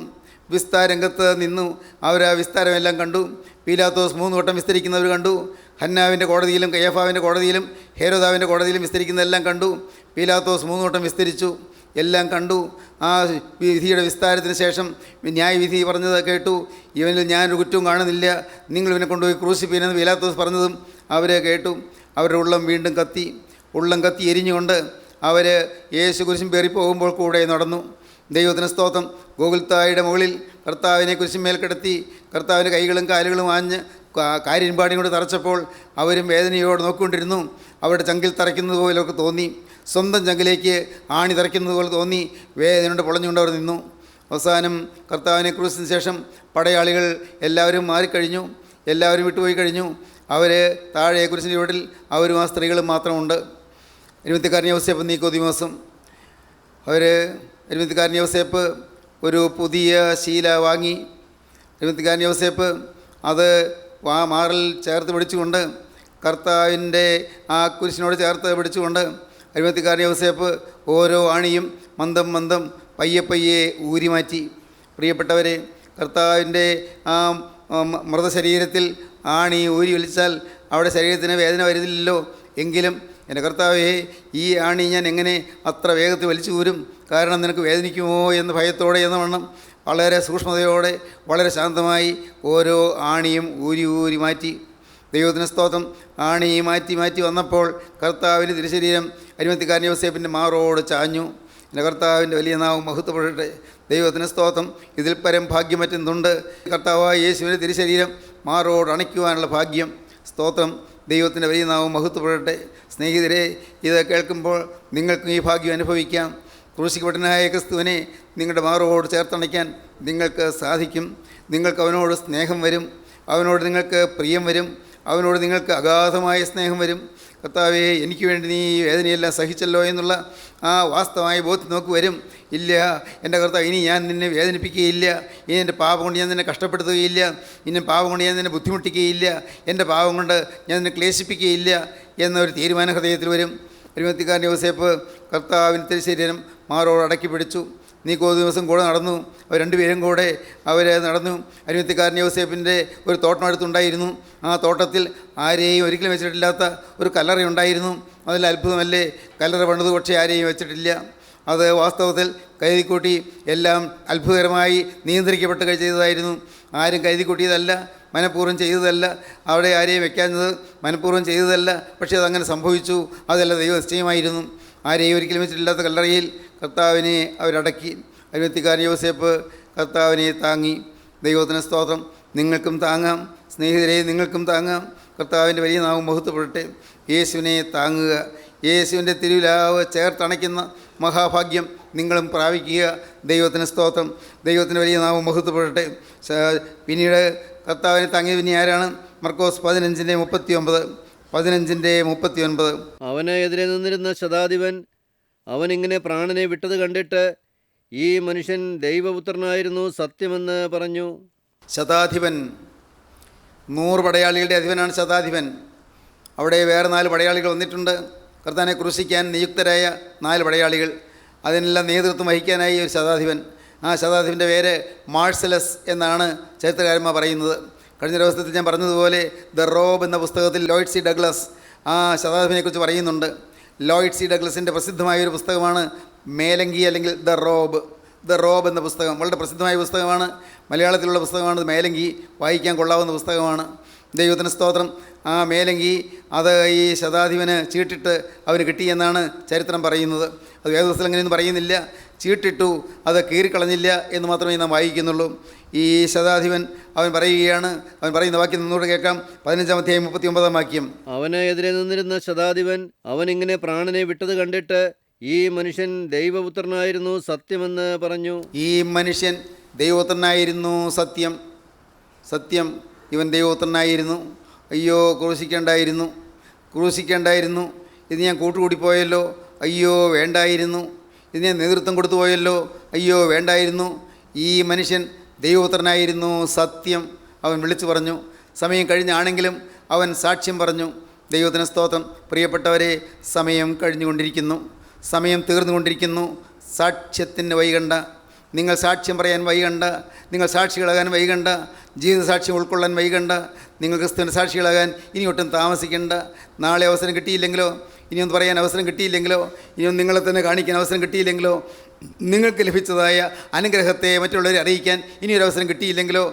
വിസ്താരരംഗത്ത് നിന്നു അവർ ആ വിസ്താരമെല്ലാം കണ്ടു. പീലാത്തോസ് 3 വട്ടം വിസ്തരിക്കുന്നവർ കണ്ടു. ഹന്നാവിൻ്റെ കോടതിയിലും കയ്യഫാവിൻ്റെ കോടതിയിലും ഹേരോദാവിൻ്റെ കോടതിയിലും വിസ്തരിക്കുന്നതെല്ലാം കണ്ടു. പീലാത്തോസ് 3 വട്ടം വിസ്തരിച്ചു, എല്ലാം കണ്ടു. ആ വിധിയുടെ വിസ്താരത്തിന് ശേഷം ന്യായവിധി പറഞ്ഞത് കേട്ടു. ഇവനിൽ ഞാനൊരു കുറ്റവും കാണുന്നില്ല, നിങ്ങൾ ഇവനെ കൊണ്ടുപോയി ക്രൂശിപ്പീനെന്ന് പീലാത്തോസ് പറഞ്ഞതും അവർ കേട്ടു. അവരുടെ ഉള്ളം വീണ്ടും കത്തി, ഉള്ളം കത്തി എരിഞ്ഞുകൊണ്ട് അവർ യേശു കുരിശും പേറിപ്പോകുമ്പോൾ കൂടെ നടന്നു. ദൈവത്തിന് സ്തോത്രം. ഗോകുൽത്തായുടെ മുകളിൽ കർത്താവിനെ കുരിശുമേൽ കിടത്തി കർത്താവിൻ്റെ കൈകളും കാലുകളും ആഞ്ഞ് കാര്യൻപാടിയും കൊണ്ട് തറച്ചപ്പോൾ അവരും വേദനയോട് നോക്കിക്കൊണ്ടിരുന്നു. അവരുടെ ചങ്കിൽ തറയ്ക്കുന്നത് പോലൊക്കെ തോന്നി, സ്വന്തം ചങ്കിലേക്ക് ആണി തറയ്ക്കുന്നത് പോലെ തോന്നി. വേദനയോട് പൊളഞ്ഞുകൊണ്ട് അവർ നിന്നു. അവസാനം കർത്താവിനെ ക്രൂശിന് ശേഷം പടയാളികൾ എല്ലാവരും മാറിക്കഴിഞ്ഞു, എല്ലാവരും വിട്ടുപോയി കഴിഞ്ഞു. അവർ താഴെ കുരിശിൻ്റെ ചുവട്ടിൽ അവരും ആ സ്ത്രീകളും മാത്രമുണ്ട്. അരിമത്യക്കാരൻ യൗസേപ്പ് നീക്കോദിമോസും. അരിമത്യക്കാരൻ യൗസേപ്പ് ഒരു പുതിയ ശീല വാങ്ങി. അരിമത്യക്കാരൻ യൗസേപ്പ് അത് മാറിൽ ചേർത്ത് പിടിച്ചുകൊണ്ട് കർത്താവിൻ്റെ ആ കുരിശിനോട് ചേർത്ത് പിടിച്ചുകൊണ്ട് അരിമത്യക്കാരൻ യൗസേപ്പ് ഓരോ ആണിയും മന്ദം മന്ദം പയ്യെ പയ്യെ ഊരി മാറ്റി. പ്രിയപ്പെട്ടവരെ, കർത്താവിൻ്റെ ആ മൃതശരീരത്തിൽ ആണി ഊരി വലിച്ചാൽ അവിടെ ശരീരത്തിന് വേദന വരുന്നില്ലല്ലോ. എങ്കിലും എൻ്റെ കർത്താവേ, ഈ ആണി ഞാൻ എങ്ങനെ അത്ര വേഗത്തിൽ വലിച്ചു ഊരും? കാരണം നിനക്ക് വേദനിക്കുമോ എന്ന് ഭയത്തോടെ എന്ന വണ്ണം വളരെ സൂക്ഷ്മതയോടെ വളരെ ശാന്തമായി ഓരോ ആണിയും ഊരി ഊരി മാറ്റി. ദൈവത്തിന് സ്തോത്രം. ആണി മാറ്റി മാറ്റി വന്നപ്പോൾ കർത്താവിൻ്റെ തിരുശരീരം അരിമത്യക്കാരൻ യൗസേപ്പിൻ്റെ മാറോട് ചാഞ്ഞു. എൻ്റെ കർത്താവിൻ്റെ വലിയ നാമം മഹത്വപ്പെടട്ടെ. ദൈവത്തിന് സ്തോത്രം. ഇതിൽ പരം ഭാഗ്യം മറ്റെന്തുണ്ട്? കർത്താവായ യേശുവിൻ്റെ തിരുശരീരം മാറോട് അണയ്ക്കുവാനുള്ള ഭാഗ്യം. സ്തോത്രം. ദൈവത്തിൻ്റെ വലിയ നാമം മഹത്വപ്പെടട്ടെ. സ്നേഹിതരെ, ഇത് കേൾക്കുമ്പോൾ നിങ്ങൾക്കും ഈ ഭാഗ്യം അനുഭവിക്കാം. ക്രൂശിക്കപ്പെട്ടനായ ക്രിസ്തുവിനെ നിങ്ങളുടെ മാറോട് ചേർത്തണയ്ക്കാൻ നിങ്ങൾക്ക് സാധിക്കും. നിങ്ങൾക്ക് അവനോട് സ്നേഹം വരും, അവനോട് നിങ്ങൾക്ക് പ്രിയം വരും, അവനോട് നിങ്ങൾക്ക് അഗാധമായ സ്നേഹം വരും. കർത്താവേ, എനിക്ക് വേണ്ടി നീ ഈ വേദനയെല്ലാം സഹിച്ചല്ലോ എന്നുള്ള ആ വാസ്തവമായ ബോധ്യം നോക്ക് വരും. ഇല്ല എൻ്റെ കർത്താവ്, ഇനി ഞാൻ നിന്നെ വേദനിപ്പിക്കുകയില്ല, ഇനി എൻ്റെ പാപം കൊണ്ട് ഞാൻ നിന്നെ കഷ്ടപ്പെടുത്തുകയില്ല, ഇനി പാപം കൊണ്ട് ഞാൻ നിന്നെ ബുദ്ധിമുട്ടിക്കുകയില്ല, എൻ്റെ പാപം കൊണ്ട് ഞാൻ നിന്നെ ക്ലേശിപ്പിക്കുകയില്ല എന്നൊരു തീരുമാന ഹൃദയത്തിൽ വരും. അരിമത്യക്കാരൻ യൗസേപ്പ് കർത്താവിൻ്റെ തിരുശരീരം മാറോട് അടക്കി പിടിച്ചു. ദിവസം കൂടെ നടന്നു. അവർ രണ്ടുപേരും കൂടെ നടന്നു. അരിമത്യക്കാരൻ യോസേപ്പിൻ്റെ ഒരു തോട്ടം അടുത്തുണ്ടായിരുന്നു. ആ തോട്ടത്തിൽ ആരെയും ഒരിക്കലും വെച്ചിട്ടില്ലാത്ത ഒരു കല്ലറയുണ്ടായിരുന്നു. അതിൽ അത്ഭുതമല്ലേ, കല്ലറ പണിത് പക്ഷേ ആരെയും വെച്ചിട്ടില്ല. അത് വാസ്തവത്തിൽ കരുതിക്കൂട്ടി എല്ലാം അത്ഭുതകരമായി നിയന്ത്രിക്കപ്പെട്ട് ചെയ്തതായിരുന്നു. ആരും കരുതിക്കൂട്ടിയതല്ല, മനഃപൂർവ്വം ചെയ്തതല്ല. അവിടെ ആരെയും വെക്കാഞ്ഞത് മനഃപൂർവ്വം ചെയ്തതല്ല. പക്ഷേ അതങ്ങനെ സംഭവിച്ചു. അതല്ല ദൈവ നിശ്ചയമായിരുന്നു. ആരെയും ഒരിക്കലും വെച്ചിട്ടില്ലാത്ത കല്ലറയിൽ കർത്താവിനെ അവരടക്കി. അരിമത്യക്കാരൻ യോസേപ്പ് കർത്താവിനെ താങ്ങി. ദൈവത്തിന് സ്തോത്രം. നിങ്ങൾക്കും താങ്ങാം സ്നേഹിതരെ, നിങ്ങൾക്കും താങ്ങാം. കർത്താവിൻ്റെ വലിയ നാമം മഹത്വപ്പെടട്ടെ. യേശുവിനെ താങ്ങുക. യേശുവിൻ്റെ തിരുവിലാവ് ചേർത്തണയ്ക്കുന്ന മഹാഭാഗ്യം നിങ്ങളും പ്രാപിക്കുക. ദൈവത്തിന് സ്തോത്രം. ദൈവത്തിന് വലിയ നാമം മഹത്വപ്പെടട്ടെ. പിന്നീട് കർത്താവിനെ താങ്ങിയത് പിന്നെ ആരാണ്? മർക്കോസ് 15:39. അവന് എതിരെ നിന്നിരുന്ന ശതാധിപൻ അവനിങ്ങനെ പ്രാണനെ വിട്ടത് കണ്ടിട്ട് ഈ മനുഷ്യൻ ദൈവപുത്രനായിരുന്നു സത്യമെന്ന് പറഞ്ഞു. ശതാധിപൻ 100 പടയാളികളുടെ അധിപനാണ് ശതാധിപൻ. അവിടെ വേറെ 4 പടയാളികൾ വന്നിട്ടുണ്ട്. കർത്താവിനെ ക്രൂശിക്കാൻ നിയുക്തരായ 4 പടയാളികൾ. അതിനെല്ലാം നേതൃത്വം വഹിക്കാനായി ഒരു ശതാധിപൻ. ആ ശതാധിപൻ്റെ പേര് മാർസലസ് എന്നാണ് ചരിത്രകാരന്മാർ പറയുന്നത്. കഴിഞ്ഞ ദിവസത്തിൽ ഞാൻ പറഞ്ഞതുപോലെ ദ റോബ് എന്ന പുസ്തകത്തിൽ ലോയിഡ് സി ഡഗ്ലസ് ആ ശതാധിപനെക്കുറിച്ച് പറയുന്നുണ്ട്. ലോയിഡ് സി ഡഗ്ലസിൻ്റെ പ്രസിദ്ധമായൊരു പുസ്തകമാണ് മേലങ്കി അല്ലെങ്കിൽ ദ റോബ് എന്ന പുസ്തകം. വളരെ പ്രസിദ്ധമായ പുസ്തകമാണ്. മലയാളത്തിലുള്ള പുസ്തകമാണ് മേലങ്കി. വായിക്കാൻ കൊള്ളാവുന്ന പുസ്തകമാണ്. ദൈവത്തിന് സ്തോത്രം. ആ മേലങ്കി അത് ഈ ശതാധിപന് ചീട്ടിട്ട് അവന് കിട്ടിയെന്നാണ് ചരിത്രം പറയുന്നത്. അത് വേദപുസ്തകം അങ്ങനെയൊന്നും പറയുന്നില്ല. ചീട്ടിട്ടു, അത് കീറിക്കളഞ്ഞില്ല എന്ന് മാത്രമേ നാം വായിക്കുന്നുള്ളൂ. ഈ ശതാധിപൻ അവൻ പറയുന്ന വാക്യം നിന്നോട് കേൾക്കാം. 15:39 അവന് എതിരെ നിന്നിരുന്ന ശതാധിപൻ അവനിങ്ങനെ പ്രാണനെ വിട്ടത് കണ്ടിട്ട് ഈ മനുഷ്യൻ ദൈവപുത്രനായിരുന്നു സത്യമെന്ന് പറഞ്ഞു. ഈ മനുഷ്യൻ ദൈവപുത്രനായിരുന്നു സത്യം. ഇവൻ ദൈവപുത്രനായിരുന്നു. അയ്യോ, ക്രൂശിക്കേണ്ടായിരുന്നു. ഇത് ഞാൻ കൂട്ടുകൂടിപ്പോയല്ലോ. അയ്യോ, വേണ്ടായിരുന്നു. ഇത് ഞാൻ നേതൃത്വം കൊടുത്തു പോയല്ലോ. അയ്യോ, വേണ്ടായിരുന്നു. ഈ മനുഷ്യൻ ദൈവപുത്രനായിരുന്നു സത്യം. അവൻ വിളിച്ചു പറഞ്ഞു. സമയം കഴിഞ്ഞാണെങ്കിലും അവൻ സാക്ഷ്യം പറഞ്ഞു. ദൈവത്തിന് സ്തോത്രം. പ്രിയപ്പെട്ടവരെ, സമയം കഴിഞ്ഞുകൊണ്ടിരിക്കുന്നു. സമയം തീർന്നുകൊണ്ടിരിക്കുന്നു. സാക്ഷ്യത്തിന് വൈകണ്ട. നിങ്ങൾ സാക്ഷ്യം പറയാൻ വൈകണ്ട. നിങ്ങൾ സാക്ഷികളാകാൻ വൈകണ്ട. ജീവിത സാക്ഷ്യം ഉൾക്കൊള്ളാൻ വൈകണ്ട. നിങ്ങൾ ക്രിസ്തുവിൻ്റെ സാക്ഷികളാകാൻ ഇനി ഒട്ടും താമസിക്കേണ്ട. നാളെ അവസരം കിട്ടിയില്ലെങ്കിലോ, ഇനിയൊന്ന് പറയാൻ അവസരം കിട്ടിയില്ലെങ്കിലോ, ഇനിയൊന്ന് നിങ്ങളെ തന്നെ കാണിക്കാൻ അവസരം കിട്ടിയില്ലെങ്കിലോ, നിങ്ങൾക്ക് ലഭിച്ചതായ അനുഗ്രഹത്തെ മറ്റുള്ളവരെ അറിയിക്കാൻ ഇനിയൊരവസരം കിട്ടിയില്ലെങ്കിലോ,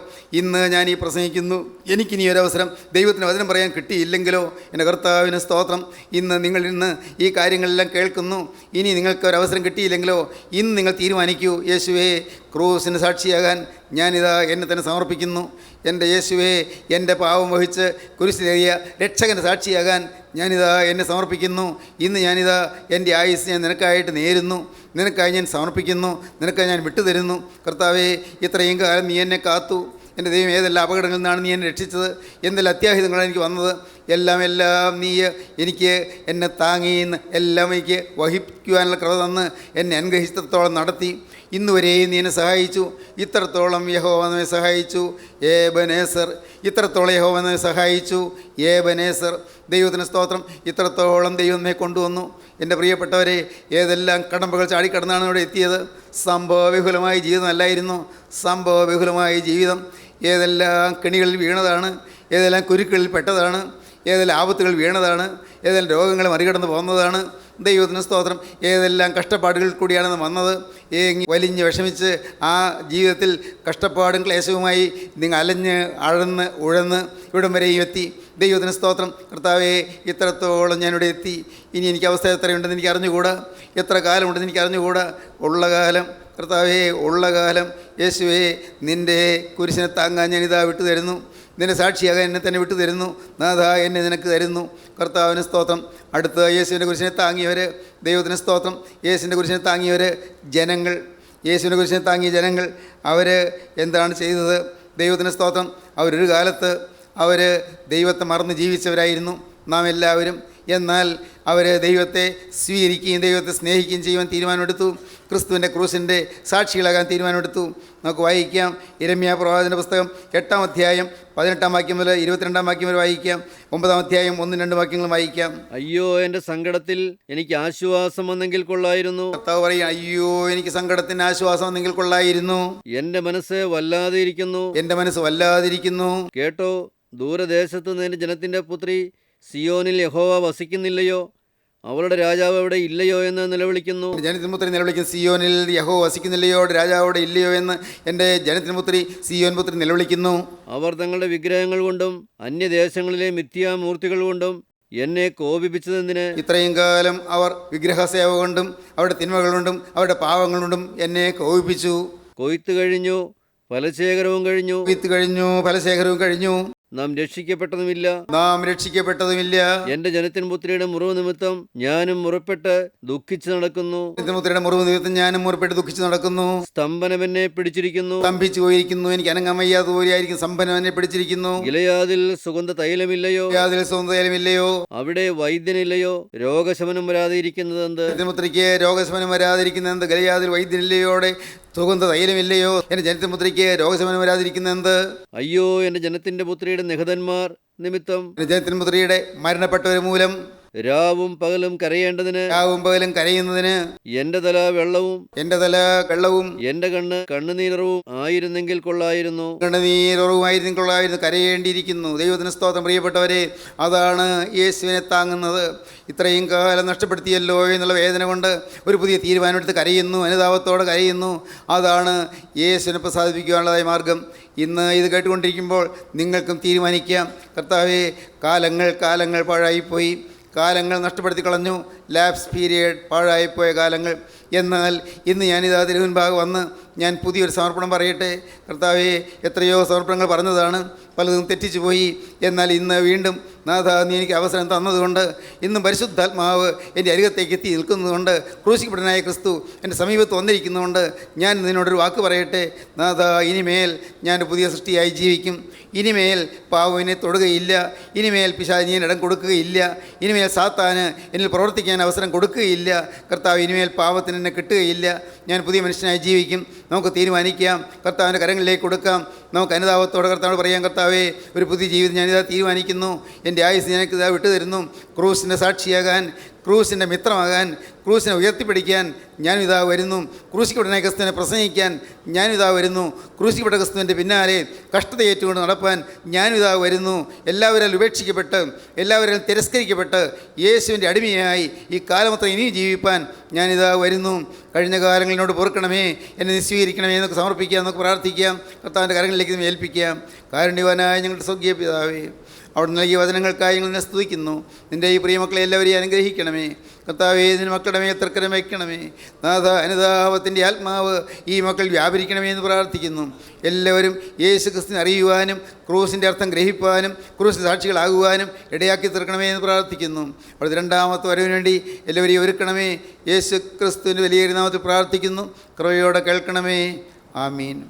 ഇന്ന് ഞാൻ ഈ പ്രസംഗിക്കുന്നു, എനിക്കിനിയൊരവസരം ദൈവത്തിന് വചനം പറയാൻ കിട്ടിയില്ലെങ്കിലോ, എൻ്റെ കർത്താവിന് സ്തോത്രം. ഇന്ന് ഈ കാര്യങ്ങളെല്ലാം കേൾക്കുന്നു. ഇനി നിങ്ങൾക്കൊരവസരം കിട്ടിയില്ലെങ്കിലോ, ഇന്ന് നിങ്ങൾ തീരുമാനിക്കൂ, യേശുവേ, ക്രൂസിന് സാക്ഷിയാകാൻ ഞാനിതാ എന്നെ തന്നെ സമർപ്പിക്കുന്നു. എൻ്റെ യേശുവേ, എൻ്റെ പാവം വഹിച്ച് കുരിശിലേറിയ രക്ഷകൻ്റെ സാക്ഷിയാകാൻ ഞാനിതാ എന്നെ സമർപ്പിക്കുന്നു. ഇന്ന് ഞാനിതാ എൻ്റെ ആയുസ് ഞാൻ നിനക്കായിട്ട് നേരുന്നു. നിനക്കായി ഞാൻ സമർപ്പിക്കുന്നു. നിനക്കായി ഞാൻ വിട്ടുതരുന്നു. കർത്താവേ, ഇത്രയും കാലം നീ എന്നെ കാത്തു. എൻ്റെ ദൈവം, ഏതെല്ലാം അപകടങ്ങളിൽ നിന്നാണ് നീ എന്നെ രക്ഷിച്ചത്, എന്തെല്ലാം അത്യാഹിതങ്ങളാണ് എനിക്ക് വന്നത്, എല്ലാം നീ എനിക്ക് എന്നെ താങ്ങിയെന്ന് എല്ലാം എനിക്ക് വഹിക്കുവാനുള്ള കൃപ തന്ന് എന്നെ അനുഗ്രഹിച്ചിടത്തോളം നടത്തി. ഇന്നുവരെയും നീ എന്നെ സഹായിച്ചു. ഇത്രത്തോളം യഹോവ നമ്മെ സഹായിച്ചു. ഇത്രത്തോളം യഹോവ നമ്മെ സഹായിച്ചു. ദൈവത്തിന് സ്തോത്രം. ഇത്രത്തോളം ദൈവം നമ്മെ കൊണ്ടുവന്നു. എൻ്റെ പ്രിയപ്പെട്ടവരെ, ഏതെല്ലാം കടമ്പകൾ ചാടിക്കടന്നാണ് ഇവിടെ എത്തിയത്. സംഭവവിഹുലമായ ജീവിതമല്ലായിരുന്നു. സംഭവവിഹുലമായ ജീവിതം. ഏതെല്ലാം കെണികളിൽ വീണതാണ്, ഏതെല്ലാം കുരുക്കളിൽ പെട്ടതാണ്, ഏതെല്ലാം ആപത്തുകൾ വീണതാണ്, ഏതെല്ലാം രോഗങ്ങൾ മറികടന്ന് പോകുന്നതാണ്. ദൈവത്തിന് സ്തോത്രം. ഏതെല്ലാം കഷ്ടപ്പാടുകൾ കൂടിയാണ് വന്നത്. വലിഞ്ഞ് വിഷമിച്ച് ആ ജീവിതത്തിൽ കഷ്ടപ്പാടും ക്ലേശവുമായി നിങ്ങൾ അലഞ്ഞ് ഉഴന്ന് ഇവിടം വരെയും എത്തി. ദൈവത്തിന് സ്തോത്രം. കർത്താവേ, ഇത്രത്തോളം ഞാനിവിടെ എത്തി. ഇനി എനിക്ക് അവസ്ഥ എത്രയുണ്ടെന്ന് എനിക്ക് അറിഞ്ഞുകൂടാ, എത്ര കാലമുണ്ടെന്ന് എനിക്ക് അറിഞ്ഞുകൂടാ. ഉള്ള കാലം കർത്താവേ, ഉള്ള കാലം യേശുവേ, നിൻ്റെ കുരിശിനെ താങ്ങാൻ ഞാനിതാ വിട്ടു തരുന്നു. നിന്നെ സാക്ഷിയാകാൻ എന്നെ തന്നെ വിട്ടു തരുന്നു. നാഥാ, എന്നെ നിനക്ക് തരുന്നു. കർത്താവിന് സ്തോത്രം. അടുത്ത യേശുവിൻ്റെ കുരിശിനെ താങ്ങിയവർ, ദൈവത്തിന് സ്തോത്രം. യേശുവിൻ്റെ കുരിശിനെ താങ്ങിയവർ ജനങ്ങൾ. യേശുവിൻ്റെ കുരിശിനെ താങ്ങിയ ജനങ്ങൾ അവർ എന്താണ് ചെയ്തത്? ദൈവത്തിന് സ്തോത്രം. അവരൊരു കാലത്ത് ദൈവത്തെ മറന്ന് ജീവിച്ചവരായിരുന്നു നാം എല്ലാവരും. എന്നാൽ അവർ ദൈവത്തെ സ്വീകരിക്കുകയും ദൈവത്തെ സ്നേഹിക്കുകയും ചെയ്യുവാൻ തീരുമാനമെടുത്തു. ക്രിസ്തുവിൻ്റെ ക്രൂശിൻ്റെ സാക്ഷികളാകാൻ തീരുമാനമെടുത്തു. നമുക്ക് വായിക്കാം യിരെമ്യാ പ്രവാചകൻ്റെ പുസ്തകം 8-ാം അധ്യായം 18-ാം വാക്യം മുതൽ 22-ാം വാക്യം വരെ വായിക്കാം. 9-ാം അധ്യായം 1-2 വാക്യങ്ങളും വായിക്കാം. അയ്യോ, എൻ്റെ സങ്കടത്തിൽ എനിക്ക് ആശ്വാസം വന്നെങ്കിൽ കൊള്ളായിരുന്നു. കർത്താവ് പറയും, അയ്യോ എനിക്ക് സങ്കടത്തിന് ആശ്വാസം വന്നെങ്കിൽ കൊള്ളായിരുന്നു. എൻ്റെ മനസ്സ് വല്ലാതെ ഇരിക്കുന്നു. എൻ്റെ മനസ്സ് വല്ലാതിരിക്കുന്നു. കേട്ടോ, ദൂരദേശത്ത് നിന്ന് എൻ്റെ ജനത്തിൻ്റെ പുത്രി സിയോനിൽ യഹോവ വസിക്കുന്നില്ലയോ? അവളുടെ രാജാവ് അവിടെ ഇല്ലയോ എന്ന് നിലവിളിക്കുന്നു. ജനത്തിൻ പുത്രി നിലവിളിക്കും, സിയോനിൽ യഹോവ വസിക്കുന്നില്ലയോ, രാജാവ് അവിടെ ഇല്ലയോ എന്ന് എൻ്റെ ജനത്തിൻ പുത്രി സിയോൻ പുത്രി നിലവിളിക്കുന്നു. അവർ തങ്ങളുടെ വിഗ്രഹങ്ങൾ കൊണ്ടും അന്യദേശങ്ങളിലെ മിഥ്യാമൂർത്തികൾ കൊണ്ടും എന്നെ കോപിപ്പിച്ചതെന്തിന്? ഇത്രയും കാലം അവർ വിഗ്രഹസേവ കൊണ്ടും അവരുടെ തിന്മകൾ കൊണ്ടും അവരുടെ പാവങ്ങൾ കൊണ്ടും എന്നെ കോപിപ്പിച്ചു. കൊയ്ത്ത് കഴിഞ്ഞു, ഫലശേഖരവും കഴിഞ്ഞു. വിത്ത് കഴിഞ്ഞു, ഫലശേഖരവും കഴിഞ്ഞു. നാം രക്ഷിക്കപ്പെട്ടതുമില്ല. നാം രക്ഷിക്കപ്പെട്ടതുമില്ല. എന്റെ ജനത്തിൻ പുത്രിയുടെ മുറിവ് നിമിത്തം ഞാനും മുറപ്പെട്ട് ദുഃഖിച്ചു നടക്കുന്നു. പുത്രിയുടെ മുറിവ് നിമിത്തം ഞാനും മുറിപ്പെട്ട് ദുഃഖിച്ചു നടക്കുന്നു. സ്തംഭനം എന്നെ പിടിച്ചിരിക്കുന്നു. സ്തംഭിച്ചു പോയിരിക്കുന്നു. എനിക്ക് അനങ്ങാൻ വയ്യാതെ പോലെയായിരിക്കും. സ്തംഭനം എന്നെ പിടിച്ചിരിക്കുന്നു. ഗിലെയാദിൽ സുഗന്ധ തൈലമില്ലയോ? ഗിലെയാദിൽ സുഗന്ധ തൈലമില്ലയോ? അവിടെ വൈദ്യനില്ലയോ? രോഗശമനം വരാതെ ഇരിക്കുന്നത് എന്ത്? പുത്രിക്ക് രോഗശമനം വരാതിരിക്കുന്നത് എന്ത്? ഗിലെയാദിൽ വൈദ്യനില്ലയോടെ സുഗന്ധ തൈലമില്ലയോ? എൻ്റെ ജനത്തിൻ പുത്രിക്ക് രോഗശമനം വരാതിരിക്കുന്നത് എന്ത്? അയ്യോ, എൻ്റെ ജനത്തിന്റെ പുത്രിയുടെ നിഹതന്മാർ നിമിത്തം, ജനത്തിൻ പുത്രിയുടെ മരണപ്പെട്ടവർ മൂലം രാവും പകലും കരയേണ്ടതിന്, രാവും പകലും കരയുന്നതിന് എന്റെ തല വെള്ളവും എൻ്റെ തല വെള്ളവും എന്റെ കണ്ണുനീരവും ആയിരുന്നെങ്കിൽ കൊള്ളായിരുന്നു. കണ്ണുനീരവുമായിരുന്നു കൊള്ളായിരുന്നു. കരയേണ്ടിയിരിക്കുന്നു. ദൈവത്തിന് സ്തോത്രം. പ്രിയപ്പെട്ടവരെ, അതാണ് യേശുവിനെ താങ്ങുന്നത്. ഇത്രയും കാലം നഷ്ടപ്പെടുത്തിയല്ലോ എന്നുള്ള വേദന കൊണ്ട് ഒരു പുതിയ തീരുമാനമെടുത്ത് കരയുന്നു, അനുതാപത്തോടെ കരയുന്നു. അതാണ് യേശുവിനെ പ്രസാദിപ്പിക്കുവാനുള്ളതായ മാർഗം. ഇന്ന് ഇത് കേട്ടുകൊണ്ടിരിക്കുമ്പോൾ നിങ്ങൾക്കും തീരുമാനിക്കാം, കർത്താവേ, കാലങ്ങൾ പാഴായിപ്പോയി, കാലങ്ങൾ നഷ്ടപ്പെടുത്തി കളഞ്ഞു, ലാപ്സ് പീരിയഡ്, പാഴായിപ്പോയ കാലങ്ങൾ. എന്നാൽ ഇന്ന് ഞാനിതാ തിരുമുൻപാകെ വന്ന് ഞാൻ പുതിയൊരു സമർപ്പണം പറയട്ടെ. കർത്താവേ, എത്രയോ സമർപ്പണങ്ങൾ പറഞ്ഞതാണ്, പലതും തെറ്റിച്ചു പോയി. എന്നാൽ ഇന്ന് വീണ്ടും നാഥ, നീ എനിക്ക് അവസരം തന്നതുകൊണ്ട്, ഇന്നും പരിശുദ്ധാത്മാവ് എൻ്റെ അരികത്തേക്ക് എത്തി നിൽക്കുന്നതുകൊണ്ട്, ക്രൂശിക്കപ്പെട്ടവനായ ക്രിസ്തു എൻ്റെ സമീപത്ത് വന്നിരിക്കുന്നതുകൊണ്ട് ഞാൻ നിന്നോടൊരു വാക്ക് പറയട്ടെ. നാഥ, ഇനിമേൽ ഞാൻ പുതിയ സൃഷ്ടിയായി ജീവിക്കും. ഇനിമേൽ പാവനെ തൊടുകയില്ല. ഇനിമേൽ പിശാചിന് ഇടം കൊടുക്കുകയില്ല. ഇനിമേൽ സാത്താന് എന്നിൽ പ്രവർത്തിക്കാൻ അവസരം കൊടുക്കുകയില്ല. കർത്താവ്, ഇനിമേൽ പാവത്തിന് എന്നെ കിട്ടുകയില്ല. ഞാൻ പുതിയ മനുഷ്യനായി ജീവിക്കും. നമുക്ക് തീരുമാനിക്കാം, കർത്താവിൻ്റെ കരങ്ങളിലേക്ക് കൊടുക്കാം. നമുക്ക് അനുതാപത്തോടെ കർത്താവിനോട് പറയാം, കർത്താവേ, ഒരു പുതിയ ജീവിതം ഞാനിതാ തീരുമാനിക്കുന്നു. എൻ്റെ ആയുസ് ഞാനിതാ വിട്ടുതരുന്നു. ക്രൂസിൻ്റെ സാക്ഷിയാകാൻ, ക്രൂസിൻ്റെ മിത്രമാകാൻ, ക്രൂസിനെ ഉയർത്തിപ്പിടിക്കാൻ ഞാനിതാ വരുന്നു. ക്രൂശിക്കപ്പെട്ട ക്രിസ്തുവിനെ പ്രസംഗിക്കാൻ ഞാനിതാ വരുന്നു. ക്രൂശിക്കപ്പെട്ട ക്രിസ്തുവിൻ്റെ പിന്നാലെ കഷ്ടതയേറ്റുകൊണ്ട് നടപ്പാൻ ഞാനിതാ വരുന്നു. എല്ലാവരും ഉപേക്ഷിക്കപ്പെട്ട്, എല്ലാവരും തിരസ്കരിക്കപ്പെട്ട് യേശുവിൻ്റെ അടിമയായി ഈ കാലമത്ര ഇനിയും ജീവിപ്പാൻ ഞാനിതാ വരുന്നു. കഴിഞ്ഞ കാലങ്ങളിനോട് പൊറുക്കണമേ, എന്നെ നിസ്വീകരിക്കണമേ എന്നൊക്കെ സമർപ്പിക്കാം, നമുക്ക് പ്രാർത്ഥിക്കാം. കർത്താവിൻ്റെ കരങ്ങളിലേക്ക് ഏൽപ്പിക്കാം. കാരുണ്യവാനായ ഞങ്ങളുടെ സ്വർഗീയ പിതാവേ, അവിടെ നൽകിയ വചനങ്ങൾക്കായി ഞങ്ങളെ സ്തുതിക്കുന്നു. നിൻ്റെ ഈ പ്രിയമക്കളെ എല്ലാവരെയും അനുഗ്രഹിക്കണമേ. കർത്താവേ, നിന്റെ മക്കളുടെ മേൽ തൃക്കരം വയ്ക്കണമേ. നാഥ, അനുതാപത്തിൻ്റെ ആത്മാവ് ഈ മക്കൾ വ്യാപരിക്കണമേ എന്ന് പ്രാർത്ഥിക്കുന്നു. എല്ലാവരും യേശു ക്രിസ്തുവിനെ അറിയുവാനും ക്രൂസിൻ്റെ അർത്ഥം ഗ്രഹിപ്പാനും ക്രൂസിൻ്റെ സാക്ഷികളാകുവാനും ഇടയാക്കി തീർക്കണമേ എന്ന് പ്രാർത്ഥിക്കുന്നു. അവിടുത്തെ രണ്ടാമത്തെ വരവിന് വേണ്ടി എല്ലാവരെയും ഒരുക്കണമേ. യേശു ക്രിസ്തുവിൻ്റെ വലിയ നാമത്തിൽ പ്രാർത്ഥിക്കുന്നു. കൃപയോടെ കേൾക്കണമേ. ആമീൻ.